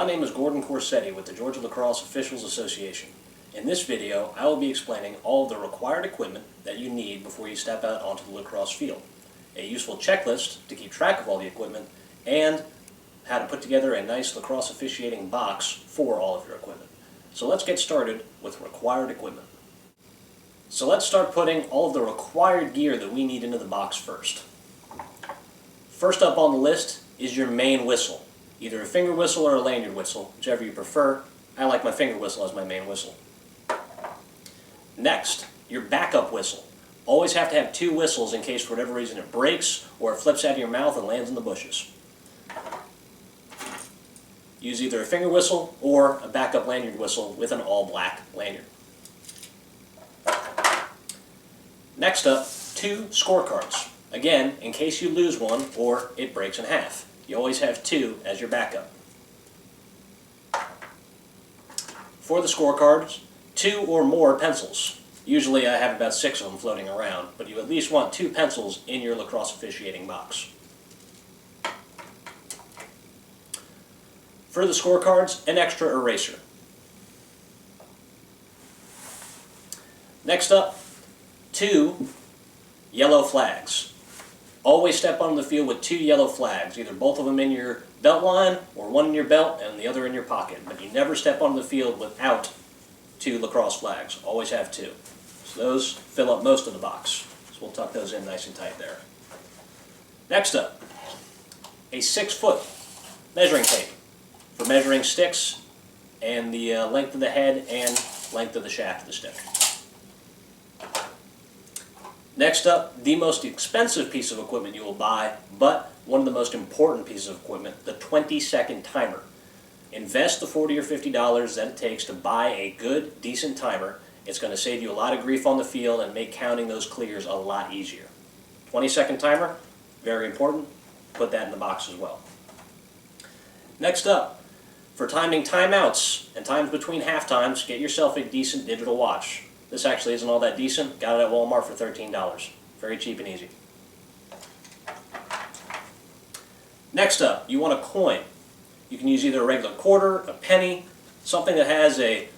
name is Gordon Corsetti with the Georgia Lacrosse Officials Association. In this video, I will be explaining all of the required equipment that you need before you step out onto the lacrosse field, a useful checklist to keep track of all the equipment, and how to put together a nice lacrosse officiating box for all of your equipment. So let's get started with required equipment. So let's start putting all of the required gear that we need into the box first. First up on the list is your main whistle. Either a finger whistle or a lanyard whistle, whichever you prefer. I like my finger whistle as my main whistle. Next, your backup whistle. Always have to have two whistles in case for whatever reason it breaks or it flips out of your mouth and lands in the bushes. Use either a finger whistle or a backup lanyard whistle with an all-black lanyard. Next up, two scorecards. Again, in case you lose one or it breaks in half. You always have two as your backup. For the scorecards, two or more pencils. Usually I have about 6 of them floating around, but you at least want 2 pencils in your lacrosse officiating box. For the scorecards, an extra eraser. Next up, 2 yellow flags. Always step onto the field with 2 yellow flags, either both of them in your belt line or one in your belt and the other in your pocket. But you never step onto the field without 2 lacrosse flags. Always have 2. So those fill up most of the box. So we'll tuck those in nice and tight there. Next up, a 6-foot measuring tape for measuring sticks and the length of the head and length of the shaft of the stick. Next up, the most expensive piece of equipment you will buy, but one of the most important pieces of equipment, the 20-second timer. Invest the $40 or $50 that it takes to buy a good, decent timer. It's going to save you a lot of grief on the field and make counting those clears a lot easier. 20-second timer, very important. Put that in the box as well. Next up, for timing timeouts and times between half times, get yourself a decent digital watch. This actually isn't all that decent. Got it at Walmart for $13. Very cheap and easy. Next up, you want a coin. You can use either a regular quarter, a penny, something that has a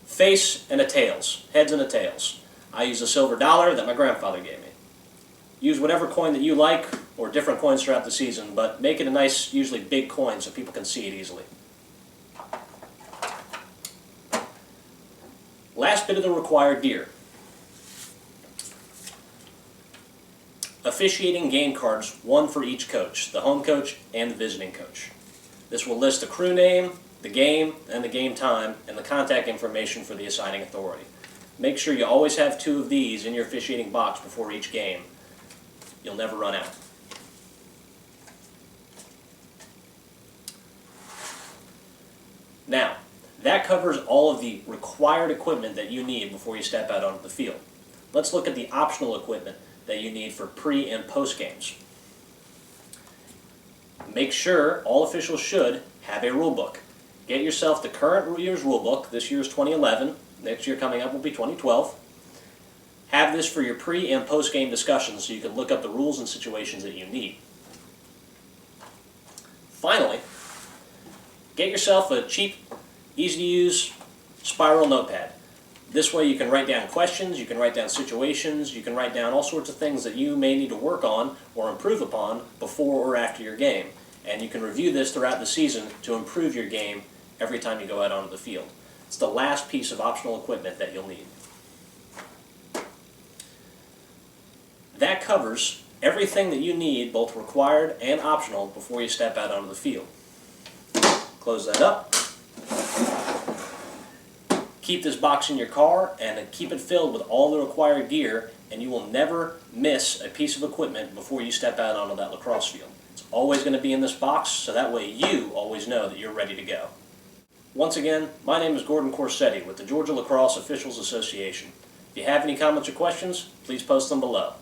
face and a tails, heads and a tails. I use a silver dollar that my grandfather gave me. Use whatever coin that you like, or different coins throughout the season, but make it a nice, usually big coin so people can see it easily. Last bit of the required gear. Officiating game cards, one for each coach, the home coach and the visiting coach. This will list the crew name, the game, and the game time, and the contact information for the assigning authority. Make sure you always have 2 of these in your officiating box before each game. You'll never run out. Now, that covers all of the required equipment that you need before you step out onto the field. Let's look at the optional equipment that you need for pre- and post-games. Make sure all officials should have a rule book. Get yourself the current year's rule book. This year's 2011. Next year coming up will be 2012. Have this for your pre- and post-game discussions so you can look up the rules and situations that you need. Finally, get yourself a cheap, easy-to-use spiral notepad. This way you can write down questions, you can write down situations, you can write down all sorts of things that you may need to work on or improve upon before or after your game. And you can review this throughout the season to improve your game every time you go out onto the field. It's the last piece of optional equipment that you'll need. That covers everything that you need, both required and optional, before you step out onto the field. Close that up. Keep this box in your car and keep it filled with all the required gear, and you will never miss a piece of equipment before you step out onto that lacrosse field. It's always going to be in this box, so that way you always know that you're ready to go. Once again, my name is Gordon Corsetti with the Georgia Lacrosse Officials Association. If you have any comments or questions, please post them below.